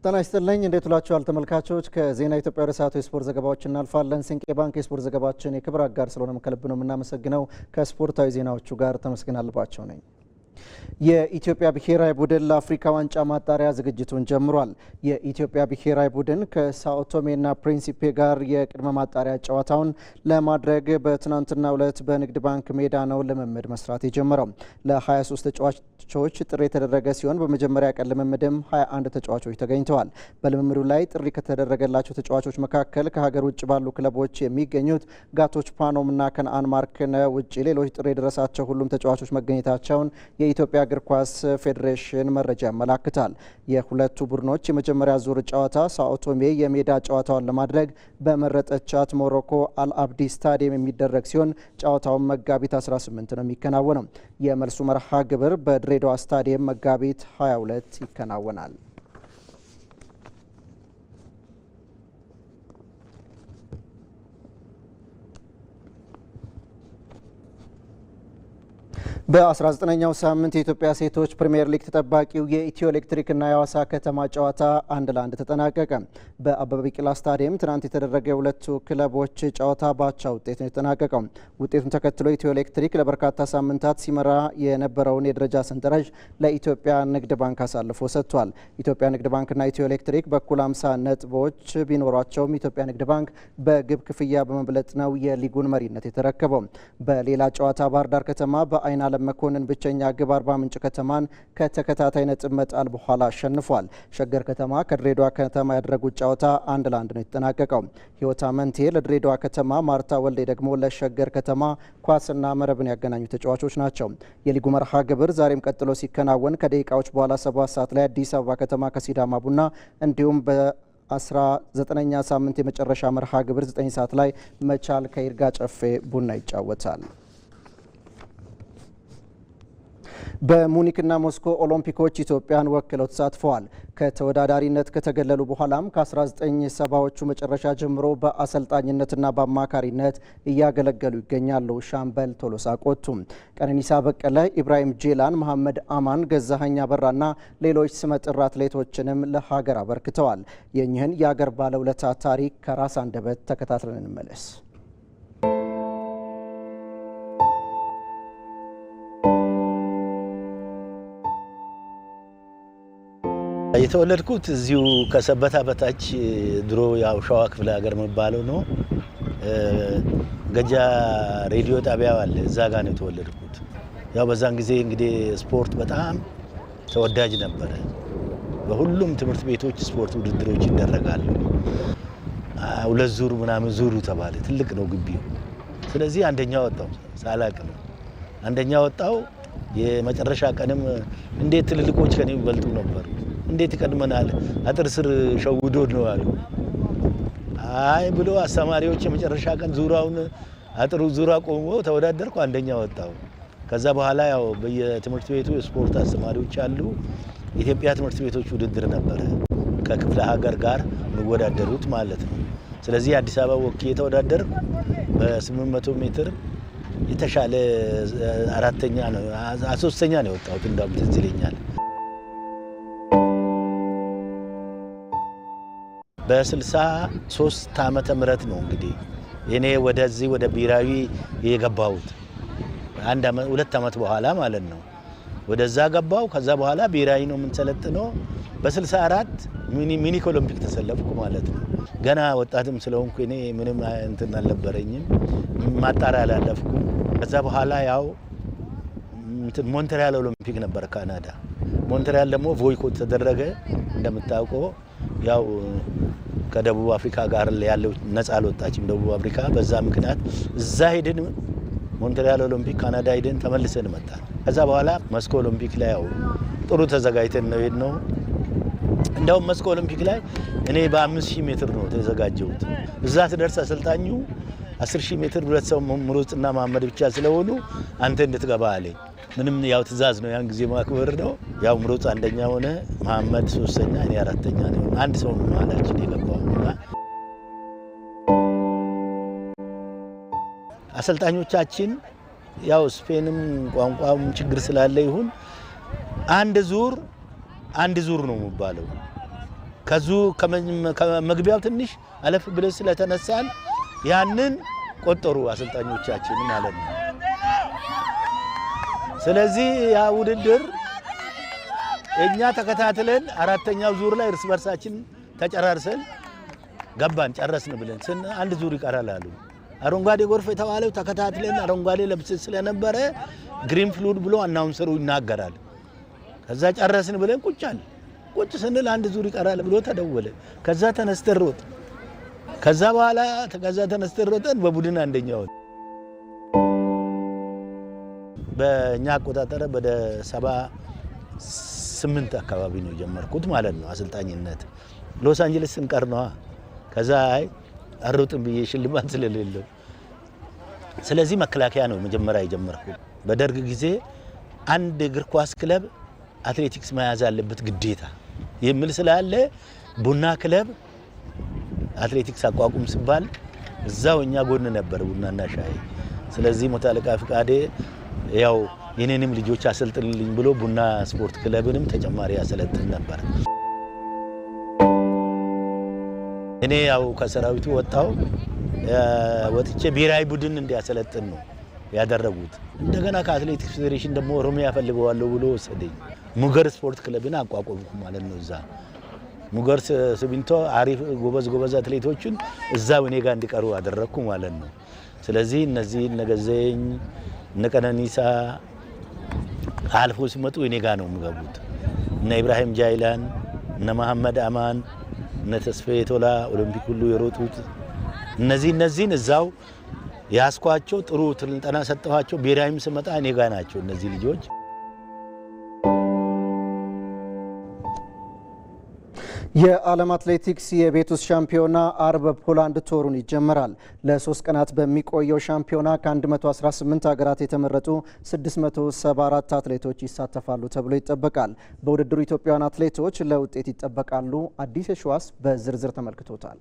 ጤና ይስጥልኝ እንዴት ውላችኋል ተመልካቾች ከዜና ኢትዮጵያ ወደ ሰዓቱ የስፖርት ዘገባዎች እናልፋለን። ሲንቄ ባንክ የስፖርት ዘገባችን የክብር አጋር ስለሆነም ከልብ ነው የምናመሰግነው። ከስፖርታዊ ዜናዎቹ ጋር ተመስገን አልባቸው ነኝ። የኢትዮጵያ ብሔራዊ ቡድን ለአፍሪካ ዋንጫ ማጣሪያ ዝግጅቱን ጀምሯል። የኢትዮጵያ ብሔራዊ ቡድን ከሳኦ ቶሜና ፕሪንሲፔ ጋር የቅድመ ማጣሪያ ጨዋታውን ለማድረግ በትናንትናው ዕለት በንግድ ባንክ ሜዳ ነው ልምምድ መስራት የጀመረው። ለ23 ተጫዋቾች ጥሪ የተደረገ ሲሆን በመጀመሪያ ቀን ልምምድም 21 ተጫዋቾች ተገኝተዋል። በልምምዱ ላይ ጥሪ ከተደረገላቸው ተጫዋቾች መካከል ከሀገር ውጭ ባሉ ክለቦች የሚገኙት ጋቶች ፓኖምና ከነአን ማርክነ ውጭ ሌሎች ጥሪ የደረሳቸው ሁሉም ተጫዋቾች መገኘታቸውን የኢትዮጵያ እግር ኳስ ፌዴሬሽን መረጃ ያመላክታል። የሁለቱ ቡድኖች የመጀመሪያ ዙር ጨዋታ ሳኦ ቶሜ የሜዳ ጨዋታውን ለማድረግ በመረጠቻት ሞሮኮ አልአብዲ ስታዲየም የሚደረግ ሲሆን ጨዋታውን መጋቢት 18 ነው የሚከናወነው። የመልሱ መርሃ ግብር በድሬዳዋ ስታዲየም መጋቢት 22 ይከናወናል። በ19ኛው ሳምንት የኢትዮጵያ ሴቶች ፕሪሚየር ሊግ ተጠባቂው የኢትዮ ኤሌክትሪክና የሐዋሳ ከተማ ጨዋታ 1-1 ተጠናቀቀ። በአበበ ቢቂላ ስታዲየም ትናንት የተደረገ የሁለቱ ክለቦች ጨዋታ ባቻ ውጤት ነው የተጠናቀቀው። ውጤቱን ተከትሎ ኢትዮ ኤሌክትሪክ ለበርካታ ሳምንታት ሲመራ የነበረውን የደረጃ ሰንጠረዥ ለኢትዮጵያ ንግድ ባንክ አሳልፎ ሰጥቷል። ኢትዮጵያ ንግድ ባንክና ኢትዮ ኤሌክትሪክ በኩል 50 ነጥቦች ቢኖሯቸውም ኢትዮጵያ ንግድ ባንክ በግብ ክፍያ በመብለጥ ነው የሊጉን መሪነት የተረከበው። በሌላ ጨዋታ ባህር ዳር ከተማ በአይና መኮንን ብቸኛ ግብ አርባ ምንጭ ከተማን ከተከታታይ ነጥብ መጣል በኋላ አሸንፏል። ሸገር ከተማ ከድሬዳዋ ከተማ ያደረጉት ጨዋታ 1-1 ነው የተጠናቀቀው። ህይወት አመንቴ ለድሬዳዋ ከተማ፣ ማርታ ወልዴ ደግሞ ለሸገር ከተማ ኳስና መረብን ያገናኙ ተጫዋቾች ናቸው። የሊጉ መርሃ ግብር ዛሬም ቀጥሎ ሲከናወን ከደቂቃዎች በኋላ 7 ሰዓት ላይ አዲስ አበባ ከተማ ከሲዳማ ቡና እንዲሁም በ19ኛ ሳምንት የመጨረሻ መርሃ ግብር 9 ሰዓት ላይ መቻል ከይርጋ ጨፌ ቡና ይጫወታል። በሙኒክና ሞስኮ ኦሎምፒኮች ኢትዮጵያን ወክለው ተሳትፈዋል። ከተወዳዳሪነት ከተገለሉ በኋላም ከ1970ዎቹ መጨረሻ ጀምሮ በአሰልጣኝነትና በአማካሪነት እያገለገሉ ይገኛሉ። ሻምበል ቶሎሳ ቆቱ፣ ቀነኒሳ በቀለ፣ ኢብራሂም ጄላን፣ መሐመድ አማን፣ ገዛኸኝ አበራና ሌሎች ስመጥር አትሌቶችንም ለሀገር አበርክተዋል። የእኚህን የአገር ባለውለታ ታሪክ ከራስ አንደበት ተከታትለን እንመለስ። የተወለድኩት እዚሁ ከሰበታ በታች ድሮ ያው ሸዋ ክፍለ ሀገር የሚባለው ነው። ገጃ ሬዲዮ ጣቢያ አለ፣ እዛ ጋር ነው የተወለድኩት። ያው በዛን ጊዜ እንግዲህ ስፖርት በጣም ተወዳጅ ነበረ። በሁሉም ትምህርት ቤቶች ስፖርት ውድድሮች ይደረጋሉ። 2 ዙር ምናምን ዙሩ ተባለ። ትልቅ ነው ግቢው። ስለዚህ አንደኛ ወጣው፣ ሳላቅ ነው አንደኛ ወጣው። የመጨረሻ ቀንም እንዴት ትልልቆች ከኔ ይበልጡ ነበር፣ እንዴት ይቀድመናል፣ አጥር ስር ሸውዶ ነው አሉ። አይ ብሎ አስተማሪዎች የመጨረሻ ቀን ዙራውን አጥሩ ዙራ ቆሞ ተወዳደርኩ፣ አንደኛ ወጣው። ከዛ በኋላ ያው በየትምህርት ቤቱ የስፖርት አስተማሪዎች አሉ። ኢትዮጵያ ትምህርት ቤቶች ውድድር ነበረ ከክፍለ ሀገር ጋር የሚወዳደሩት ማለት ነው። ስለዚህ አዲስ አበባ ወክዬ ተወዳደርኩ። በ800 ሜትር የተሻለ 4ኛ ነው 3ኛ ነው የወጣሁት። እንዳውም ትዝ ይለኛል። በ63 ዓመተ ምህረት ነው እንግዲህ እኔ ወደዚህ ወደ ብሔራዊ የገባሁት 2 ዓመት በኋላ ማለት ነው። ወደዛ ገባው። ከዛ በኋላ ብሔራዊ ነው የምንሰለጥነው። በ64 ሚኒ ኦሎምፒክ ተሰለፍኩ ማለት ነው። ገና ወጣትም ስለሆንኩ እኔ ምንም እንትን አልነበረኝም፣ ማጣሪያ አላለፍኩም። ከዛ በኋላ ያው ሞንትሪያል ኦሎምፒክ ነበር ካናዳ። ሞንትሪያል ደግሞ ቦይኮት ተደረገ እንደምታውቀው። ያው ከደቡብ አፍሪካ ጋር ያለው ነፃ አልወጣችም ደቡብ አፍሪካ። በዛ ምክንያት እዛ ሄድን ሞንትሪያል ኦሎምፒክ ካናዳ ሄድን፣ ተመልሰን መጣን። ከዛ በኋላ መስኮ ኦሎምፒክ ላይ ያው ጥሩ ተዘጋጅተን ነው ሄድነው። እንደውም መስኮ ኦሎምፒክ ላይ እኔ በ5000 ሜትር ነው ተዘጋጀሁት። እዛ ትደርስ አሰልጣኙ 10000 ሜትር ሁለት ሰው ምሩጽና መሐመድ ብቻ ስለሆኑ አንተ እንድትገባ አለኝ። ምንም ያው ትእዛዝ ነው፣ ያን ጊዜ ማክበር ነው። ያው ምሩጽ አንደኛ ሆነ፣ መሐመድ 3ኛ፣ እኔ 4ኛ ነው። አንድ ሰው ነው ማለችን የገባውና አሰልጣኞቻችን ያው ስፔንም ቋንቋም ችግር ስላለ ይሁን አንድ ዙር ነው የሚባለው። ከዙ ከመግቢያው ትንሽ አለፍ ብለን ስለተነሳን ያንን ቆጠሩ አሰልጣኞቻችን ማለት ነው። ስለዚህ ያ ውድድር እኛ ተከታትለን አራተኛው ዙር ላይ እርስ በርሳችን ተጨራርሰን ገባን ጨረስን ብለን አንድ ዙር ይቀራል አሉ። አረንጓዴ ጎርፍ የተባለው ተከታትለን አረንጓዴ ለብስ ስለነበረ ግሪን ፍሉድ ብሎ አናውንሰሩ ይናገራል። ከዛ ጨረስን ብለን ቁጭ ስንል አንድ ዙር ይቀራል ብሎ ተደወለ። ከዛ ተነስተን ሮጥ ከዛ በኋላ ተነስተን ሮጠን በቡድን አንደኛው በእኛ አቆጣጠር ወደ 78 አካባቢ ነው የጀመርኩት ማለት ነው አሰልጣኝነት። ሎስ አንጀለስ እንቀር ነው። ከዛ አሮጥም ብዬ ሽልማት ስለሌለው ስለዚህ መከላከያ ነው መጀመሪያ የጀመርኩት። በደርግ ጊዜ አንድ እግር ኳስ ክለብ አትሌቲክስ መያዝ አለበት ግዴታ የሚል ስላለ ቡና ክለብ አትሌቲክስ አቋቁም ሲባል እዛው እኛ ጎን ነበር ቡናና ሻይ። ስለዚህ ሞት አለቃ ፍቃዴ ያው የኔንም ልጆች አሰልጥልኝ ብሎ ቡና ስፖርት ክለብንም ተጨማሪ አሰልጥን ነበር። እኔ ያው ከሰራዊቱ ወጥቼ ብሔራዊ ቡድን እንዲያሰለጥን ነው ያደረጉት። እንደገና ከአትሌቲክስ ፌዴሬሽን ደግሞ ኦሮሚያ ፈልገዋለሁ ብሎ ወሰደኝ። ሙገር ስፖርት ክለብን አቋቋምኩ ማለት ነው። እዛ ሙገር ሲሚንቶ አሪፍ ጎበዝ አትሌቶችን እዛው እኔ ጋር እንዲቀሩ አደረኩ ማለት ነው። ስለዚህ እነዚህ ነገዘኝ ነቀነኒሳ አልፎ ሲመጡ እኔ ጋር ነው የሚገቡት። እነ ኢብራሂም ጃይላን እነ መሐመድ አማን እነ ተስፋዬ ቶላ ኦሎምፒክ ሁሉ የሮጡት እነዚህን እዛው ያስኳቸው ጥሩ ስልጠና ሰጠኋቸው። ብሔራዊም ስመጣ እኔ ጋር ናቸው እነዚህ ልጆች። የዓለም አትሌቲክስ የቤት ውስጥ ሻምፒዮና አርብ ፖላንድ ቶሩን ይጀመራል። ለ3 ቀናት በሚቆየው ሻምፒዮና ከ118 ሀገራት የተመረጡ 674 አትሌቶች ይሳተፋሉ ተብሎ ይጠበቃል። በውድድሩ ኢትዮጵያውያን አትሌቶች ለውጤት ይጠበቃሉ። አዲስ የሸዋስ በዝርዝር ተመልክቶታል።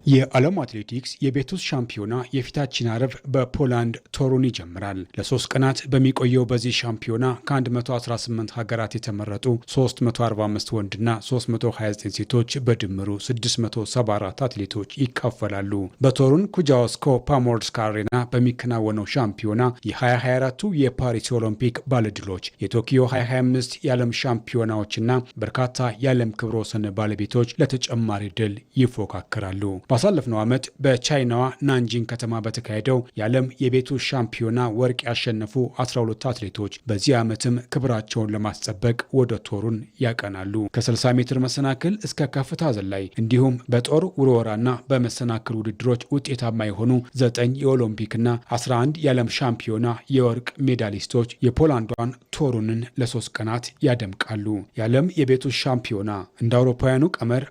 የዓለም አትሌቲክስ የቤት ውስጥ ሻምፒዮና የፊታችን አርብ በፖላንድ ቶሩን ይጀምራል። ለ3 ቀናት በሚቆየው በዚህ ሻምፒዮና ከ118 ሀገራት የተመረጡ 345 ወንድና 329 ሴቶች በድምሩ 674 አትሌቶች ይካፈላሉ። በቶሩን ኩጃውስኮ ፓሞርስካ አሬና በሚከናወነው ሻምፒዮና የ2024ቱ የፓሪስ ኦሎምፒክ ባለድሎች፣ የቶኪዮ 2025 የዓለም ሻምፒዮናዎችና በርካታ የዓለም ክብረ ወሰን ባለቤቶች ለተጨማሪ ድል ይፎካከራሉ። ባሳለፍነው ዓመት በቻይናዋ ናንጂንግ ከተማ በተካሄደው የዓለም የቤቱ ሻምፒዮና ወርቅ ያሸነፉ 12 አትሌቶች በዚህ ዓመትም ክብራቸውን ለማስጠበቅ ወደ ቶሩን ያቀናሉ። ከ60 ሜትር መሰናክል እስከ ከፍታ ዝላይ እንዲሁም በጦር ውርወራና በመሰናክል ውድድሮች ውጤታማ የሆኑ 9 የኦሎምፒክና 11 የዓለም ሻምፒዮና የወርቅ ሜዳሊስቶች የፖላንዷን ቶሩንን ለ3 ቀናት ያደምቃሉ። የዓለም የቤቱ ሻምፒዮና እንደ አውሮፓውያኑ ቀመር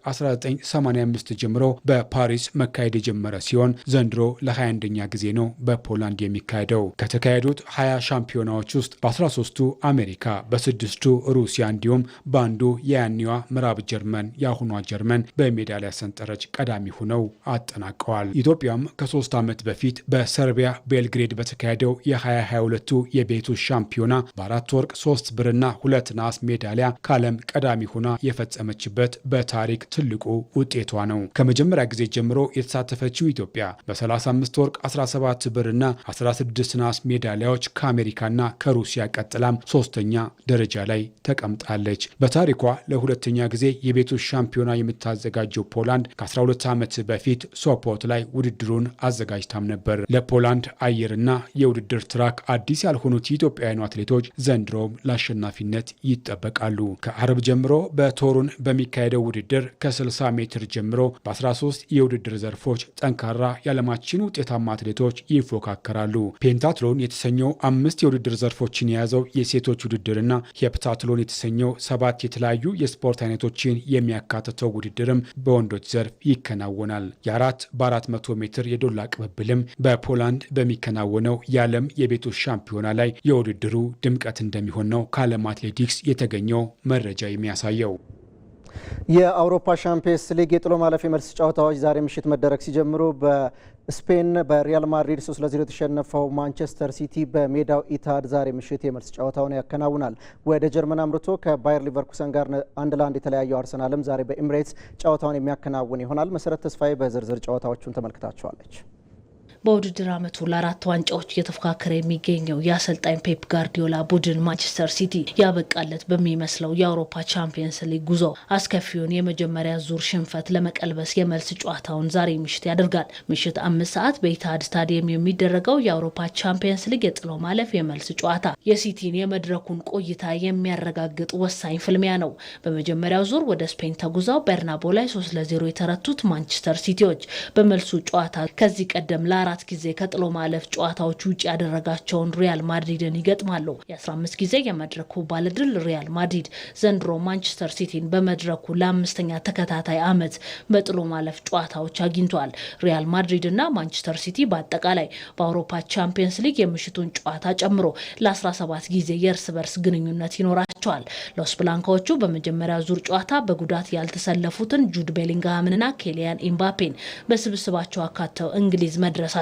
1985 ጀምሮ በፓሪስ መካሄድ የጀመረ ሲሆን ዘንድሮ ለ21ኛ ጊዜ ነው በፖላንድ የሚካሄደው። ከተካሄዱት 20 ሻምፒዮናዎች ውስጥ በ13ቱ አሜሪካ፣ በ6ቱ ሩሲያ እንዲሁም በአንዱ የያኔዋ ምዕራብ ጀርመን የአሁኗ ጀርመን በሜዳሊያ ሰንጠረዥ ቀዳሚ ሆነው አጠናቀዋል። ኢትዮጵያም ከ3 ዓመት በፊት በሰርቢያ ቤልግሬድ በተካሄደው የ2022ቱ የቤቱ ሻምፒዮና በ4 ወርቅ 3 ብርና 2 ነሐስ ሜዳሊያ ከዓለም ቀዳሚ ሆና የፈጸመችበት በታሪክ ትልቁ ውጤቷ ነው። ከመጀመሪያ ጊዜ ጀምሮ የተሳተፈችው ኢትዮጵያ በ35 ወርቅ 17 ብርና 16 ነሐስ ሜዳሊያዎች ከአሜሪካና ከሩሲያ ቀጥላም 3ኛ ደረጃ ላይ ተቀምጣለች። በታሪኳ ለሁለተኛ ጊዜ የቤቱ ሻምፒዮና የምታዘጋጀው ፖላንድ ከ12 ዓመት በፊት ሶፖት ላይ ውድድሩን አዘጋጅታም ነበር። ለፖላንድ አየርና የውድድር ትራክ አዲስ ያልሆኑት የኢትዮጵያውያኑ አትሌቶች ዘንድሮም ለአሸናፊነት ይጠበቃሉ። ከአርብ ጀምሮ በቶሩን በሚካሄደው ውድድር ከ60 ሜትር ጀምሮ በ13 የውድድር ዘርፎች ጠንካራ የዓለማችን ውጤታማ አትሌቶች ይፎካከራሉ። ፔንታትሎን የተሰኘው 5 የውድድር ዘርፎችን የያዘው የሴቶች ውድድርና ሄፕታትሎን የተሰኘው 7 የተለያዩ የስፖርት አይነቶችን የሚያካትተው ውድድርም በወንዶች ዘርፍ ይከናወናል። የ4 በ400 ሜትር የዶላ ቅብብልም በፖላንድ በሚከናወነው የዓለም የቤቶች ሻምፒዮና ላይ የውድድሩ ድምቀት እንደሚሆን ነው ከዓለም አትሌቲክስ የተገኘው መረጃ የሚያሳየው። የአውሮፓ ሻምፒየንስ ሊግ የጥሎ ማለፍ የመልስ ጨዋታዎች ዛሬ ምሽት መደረግ ሲጀምሩ በስፔን በሪያል ማድሪድ 3-0 የተሸነፈው ማንቸስተር ሲቲ በሜዳው ኢታድ ዛሬ ምሽት የመልስ ጨዋታውን ያከናውናል። ወደ ጀርመን አምርቶ ከባየር ሊቨርኩሰን ጋር 1-1 የተለያየው አርሰናልም ዛሬ በኤምሬትስ ጨዋታውን የሚያከናውን ይሆናል። መሰረት ተስፋዬ በዝርዝር ጨዋታዎቹን ተመልክታቸዋለች። በውድድር ዓመቱ ለአራት ዋንጫዎች እየተፎካከረ የሚገኘው የአሰልጣኝ ፔፕ ጋርዲዮላ ቡድን ማንቸስተር ሲቲ ያበቃለት በሚመስለው የአውሮፓ ቻምፒየንስ ሊግ ጉዞ አስከፊውን የመጀመሪያ ዙር ሽንፈት ለመቀልበስ የመልስ ጨዋታውን ዛሬ ምሽት ያደርጋል። ምሽት 5 ሰዓት በኢታድ ስታዲየም የሚደረገው የአውሮፓ ቻምፒየንስ ሊግ የጥሎ ማለፍ የመልስ ጨዋታ የሲቲን የመድረኩን ቆይታ የሚያረጋግጥ ወሳኝ ፍልሚያ ነው። በመጀመሪያው ዙር ወደ ስፔን ተጉዘው በርናቦ ላይ 3-0 የተረቱት ማንቸስተር ሲቲዎች በመልሱ ጨዋታ ከዚህ ቀደም ለአራት ጊዜ ከጥሎ ማለፍ ጨዋታዎች ውጭ ያደረጋቸውን ሪያል ማድሪድን ይገጥማሉ። የ15 ጊዜ የመድረኩ ባለድል ሪያል ማድሪድ ዘንድሮ ማንቸስተር ሲቲን በመድረኩ ለ5ኛ ተከታታይ ዓመት በጥሎ ማለፍ ጨዋታዎች አግኝቷል። ሪያል ማድሪድ እና ማንቸስተር ሲቲ በአጠቃላይ በአውሮፓ ቻምፒየንስ ሊግ የምሽቱን ጨዋታ ጨምሮ ለ17 ጊዜ የእርስ በርስ ግንኙነት ይኖራቸዋል። ሎስ ብላንካዎቹ በመጀመሪያ ዙር ጨዋታ በጉዳት ያልተሰለፉትን ጁድ ቤሊንግሃምንና ኬሊያን ኢምባፔን በስብስባቸው አካተው እንግሊዝ መድረሳቸው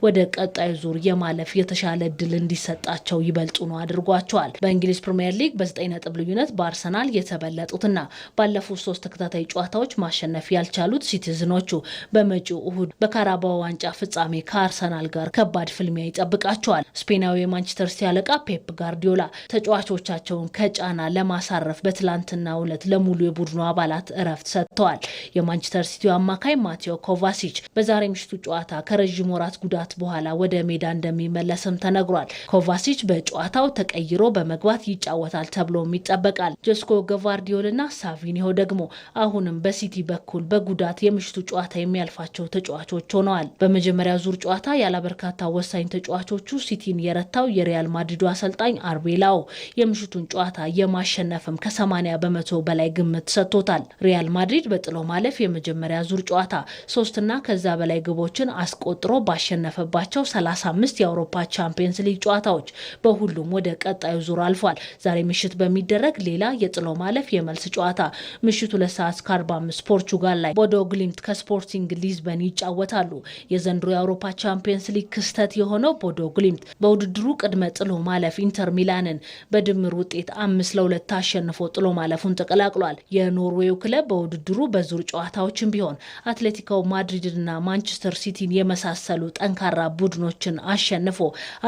ወደ ቀጣዩ ዙር የማለፍ የተሻለ እድል እንዲሰጣቸው ይበልጡ ነው አድርጓቸዋል። በእንግሊዝ ፕሪሚየር ሊግ በ9 ነጥብ ልዩነት በአርሰናል የተበለጡትና ባለፉት 3 ተከታታይ ጨዋታዎች ማሸነፍ ያልቻሉት ሲቲዝኖቹ በመጪው እሁድ በካራባኦ ዋንጫ ፍጻሜ ከአርሰናል ጋር ከባድ ፍልሚያ ይጠብቃቸዋል። ስፔናዊ የማንቸስተር ሲቲ አለቃ ፔፕ ጋርዲዮላ ተጫዋቾቻቸውን ከጫና ለማሳረፍ በትላንትናው ዕለት ለሙሉ የቡድኑ አባላት እረፍት ሰጥተዋል። የማንቸስተር ሲቲው አማካይ ማቴዎ ኮቫሲች በዛሬ ምሽቱ ጨዋታ ከረዥም ወራት ጉዳት በኋላ ወደ ሜዳ እንደሚመለስም ተነግሯል። ኮቫሲች በጨዋታው ተቀይሮ በመግባት ይጫወታል ተብሎም ይጠበቃል። ጆስኮ ገቫርዲዮልና ሳቪኒሆ ደግሞ አሁንም በሲቲ በኩል በጉዳት የምሽቱ ጨዋታ የሚያልፋቸው ተጫዋቾች ሆነዋል። በመጀመሪያ ዙር ጨዋታ ያለበርካታ ወሳኝ ተጫዋቾቹ ሲቲን የረታው የሪያል ማድሪዱ አሰልጣኝ አርቤላኦ የምሽቱን ጨዋታ የማሸነፍም ከ80 በመቶ በላይ ግምት ሰጥቶታል። ሪያል ማድሪድ በጥሎ ማለፍ የመጀመሪያ ዙር ጨዋታ 3 እና ከዛ በላይ ግቦችን አስቆጥሮ ባሸነፈባቸው 35 የአውሮፓ ቻምፒየንስ ሊግ ጨዋታዎች በሁሉም ወደ ቀጣዩ ዙር አልፏል። ዛሬ ምሽት በሚደረግ ሌላ የጥሎ ማለፍ የመልስ ጨዋታ ምሽቱ 2:45 ፖርቹጋል ላይ ቦዶ ግሊምት ከስፖርቲንግ ሊዝበን ይጫወታሉ። የዘንድሮ የአውሮፓ ቻምፒየንስ ሊግ ክስተት የሆነው ቦዶ ግሊምት በውድድሩ ቅድመ ጥሎ ማለፍ ኢንተር ሚላንን በድምር ውጤት 5-2 ታሸንፎ ጥሎ ማለፉን ተቀላቅሏል። የኖርዌው ክለብ በውድድሩ በዙር ጨዋታዎችም ቢሆን አትሌቲኮ ማድሪድና ማንቸስተር ሲቲን የመሳሰሉ ጠንካራ ቡድኖችን አሸንፎ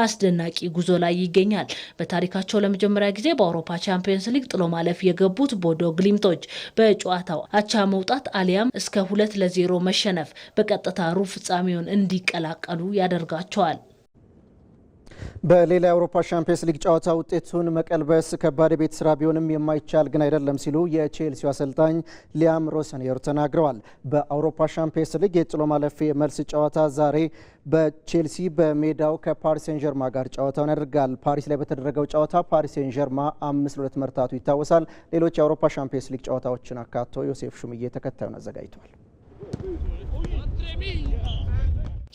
አስደናቂ ጉዞ ላይ ይገኛል። በታሪካቸው ለመጀመሪያ ጊዜ በአውሮፓ ቻምፒየንስ ሊግ ጥሎ ማለፍ የገቡት ቦዶ ግሊምቶች በጨዋታው አቻ መውጣት አሊያም እስከ 2-0 መሸነፍ በቀጥታ ሩብ ፍጻሜውን እንዲቀላቀሉ ያደርጋቸዋል። በሌላ የአውሮፓ ሻምፒየንስ ሊግ ጨዋታ ውጤቱን መቀልበስ ከባድ የቤት ስራ ቢሆንም የማይቻል ግን አይደለም ሲሉ የቼልሲው አሰልጣኝ ሊያም ሮሰኒየር ተናግረዋል። በአውሮፓ ሻምፒየንስ ሊግ የጥሎ ማለፍ የመልስ ጨዋታ ዛሬ በቼልሲ በሜዳው ከፓሪስ ሴን ጀርማ ጋር ጨዋታውን ያደርጋል። ፓሪስ ላይ በተደረገው ጨዋታ ፓሪስ ሴን ጀርማ 5-2 መርታቱ ይታወሳል። ሌሎች የአውሮፓ ሻምፒየንስ ሊግ ጨዋታዎችን አካቶ ዮሴፍ ሹምዬ ተከታዩን አዘጋጅቷል።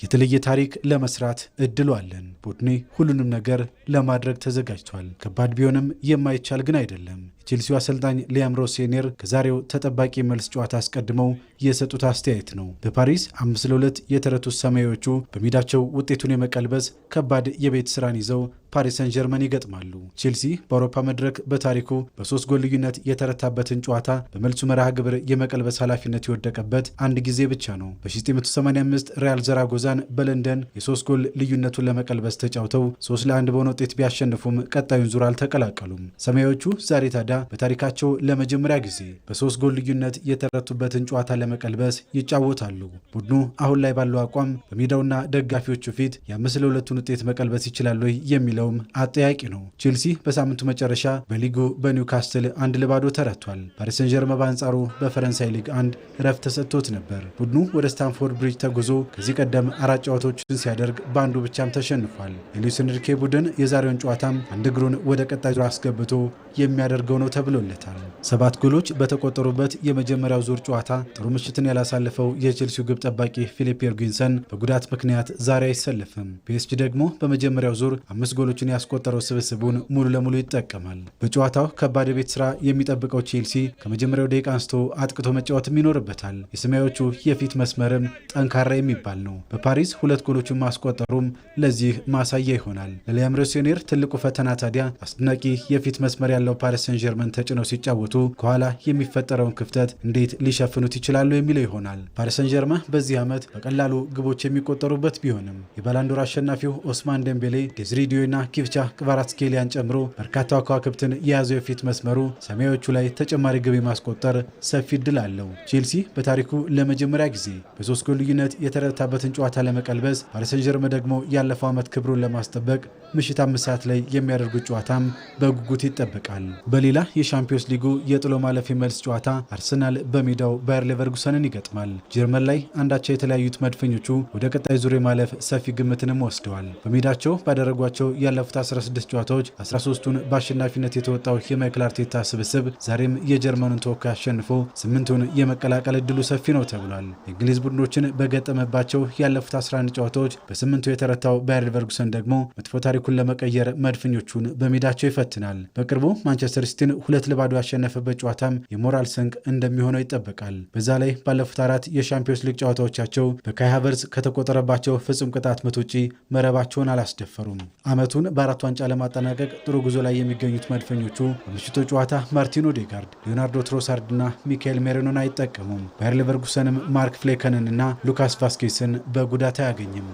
የተለየ ታሪክ ለመስራት እድሉ አለን። ቡድኔ ሁሉንም ነገር ለማድረግ ተዘጋጅቷል። ከባድ ቢሆንም የማይቻል ግን አይደለም። የቼልሲው አሰልጣኝ ሊያም ሮሴኒየር ከዛሬው ተጠባቂ መልስ ጨዋታ አስቀድመው የሰጡት አስተያየት ነው። በፓሪስ 5-2 የተረቱት ሰማያዊዎቹ በሜዳቸው ውጤቱን የመቀልበስ ከባድ የቤት ስራን ይዘው ፓሪስ ሰን ጀርመን ይገጥማሉ። ቼልሲ በአውሮፓ መድረክ በታሪኩ በ3 ጎል ልዩነት የተረታበትን ጨዋታ በመልሱ መርሃ ግብር የመቀልበስ ኃላፊነት የወደቀበት አንድ ጊዜ ብቻ ነው። በ1985 ሪያል ዘራጎዛን በለንደን የ3 ጎል ልዩነቱን ለመቀልበስ ተጫውተው 3-1 በሆነ ውጤት ቢያሸንፉም ቀጣዩን ዙር አልተቀላቀሉም። ሰማያዊዎቹ ዛሬ ታዲያ በታሪካቸው ለመጀመሪያ ጊዜ በ3 ጎል ልዩነት የተረቱበትን ጨዋታ ለመቀልበስ ይጫወታሉ። ቡድኑ አሁን ላይ ባለው አቋም በሜዳውና ደጋፊዎቹ ፊት የ5-2ቱን ውጤት መቀልበስ ይችላሉ የሚለውም አጠያቂ ነው። ቼልሲ በሳምንቱ መጨረሻ በሊጉ በኒውካስትል 1-0 ተረቷል። ፓሪስ ሰን ጀርመን በአንጻሩ በፈረንሳይ ሊግ 1 እረፍት ተሰጥቶት ነበር። ቡድኑ ወደ ስታንፎርድ ብሪጅ ተጉዞ ከዚህ ቀደም 4 ጨዋታዎችን ሲያደርግ በአንዱ ብቻም ተሸንፏል። አሸንፏል። የሉዊስ ኤንሪኬ ቡድን የዛሬውን ጨዋታም አንድ እግሩን ወደ ቀጣይ ዙር አስገብቶ የሚያደርገው ነው ተብሎለታል። 7 ጎሎች በተቆጠሩበት የመጀመሪያው ዙር ጨዋታ ጥሩ ምሽትን ያላሳለፈው የቼልሲው ግብ ጠባቂ ፊሊፕ የርጊንሰን በጉዳት ምክንያት ዛሬ አይሰለፍም። ፒኤስጂ ደግሞ በመጀመሪያው ዙር 5 ጎሎችን ያስቆጠረው ስብስቡን ሙሉ ለሙሉ ይጠቀማል። በጨዋታው ከባድ የቤት ስራ የሚጠብቀው ቼልሲ ከመጀመሪያው ደቂቃ አንስቶ አጥቅቶ መጫወትም ይኖርበታል። የሰማያዊዎቹ የፊት መስመርም ጠንካራ የሚባል ነው። በፓሪስ 2 ጎሎችን ማስቆጠሩም ለዚህ ማሳያ ይሆናል። ለሊያም ሮሴኔር ትልቁ ፈተና ታዲያ አስደናቂ የፊት መስመር ያለው ፓሪስ ሰን ጀርመን ተጭነው ሲጫወቱ ከኋላ የሚፈጠረውን ክፍተት እንዴት ሊሸፍኑት ይችላሉ የሚለው ይሆናል። ፓሪስ ሰን ጀርመን በዚህ ዓመት በቀላሉ ግቦች የሚቆጠሩበት ቢሆንም የባላንዶር አሸናፊው ኦስማን ዴምቤሌ፣ ዴዝሪ ዲዮና ኪቭቻ ክቫራትስኬሊያን ጨምሮ በርካታ ከዋክብትን የያዘው የፊት መስመሩ ሰማያዊዎቹ ላይ ተጨማሪ ግብ የማስቆጠር ሰፊ እድል አለው። ቼልሲ በታሪኩ ለመጀመሪያ ጊዜ በ3 ጎል ልዩነት የተረታበትን ጨዋታ ለመቀልበስ ፓሪስ ሰን ጀርመን ደግሞ ያለፈው ዓመት ክብሩን ለማስጠበቅ ምሽት 5 ሰዓት ላይ የሚያደርጉት ጨዋታም በጉጉት ይጠበቃል። በሌላ የሻምፒዮንስ ሊጉ የጥሎ ማለፍ የመልስ ጨዋታ አርሰናል በሜዳው ባየር ሌቨርኩሰንን ይገጥማል። ጀርመን ላይ አንዳቸው የተለያዩት መድፈኞቹ ወደ ቀጣይ ዙር ማለፍ ሰፊ ግምትንም ወስደዋል። በሜዳቸው ባደረጓቸው ያለፉት 16 ጨዋታዎች 13ቱን በአሸናፊነት የተወጣው የማይክል አርቴታ ስብስብ ዛሬም የጀርመኑን ተወካይ አሸንፎ 8ቱን የመቀላቀል እድሉ ሰፊ ነው ተብሏል። የእንግሊዝ ቡድኖችን በገጠመባቸው ያለፉት 11 ጨዋታዎች በ8ቱ የተረታው ባየር ሌቨርኩሰን ደግሞ መጥፎ ታሪኩን ለመቀየር መድፈኞቹን በሜዳቸው ይፈትናል። በቅርቡ ማንቸስተር ሲቲን 2-0 ያሸነፈበት ጨዋታም የሞራል ስንቅ እንደሚሆነው ይጠበቃል። በዛ ላይ ባለፉት 4 የሻምፒዮንስ ሊግ ጨዋታዎቻቸው በካይ ሃቨርትዝ ከተቆጠረባቸው ፍጹም ቅጣት ምት ውጪ መረባቸውን አላስደፈሩም። ዓመቱን በ4 ዋንጫ ለማጠናቀቅ ጥሩ ጉዞ ላይ የሚገኙት መድፈኞቹ በምሽቱ ጨዋታ ማርቲን ኦዴጋርድ፣ ሊዮናርዶ ትሮሳርድ እና ሚካኤል ሜሪኖን አይጠቀሙም። ባየር ሌቨርኩሰንም ማርክ ፍሌከንን እና ሉካስ ቫስኬስን በጉዳት አያገኝም።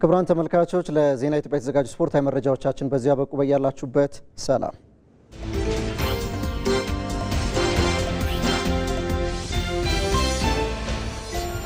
ክቡራን ተመልካቾች ለዜና ኢትዮጵያ የተዘጋጁ ስፖርታዊ መረጃዎቻችን በዚያ በቁ። በያላችሁበት ሰላም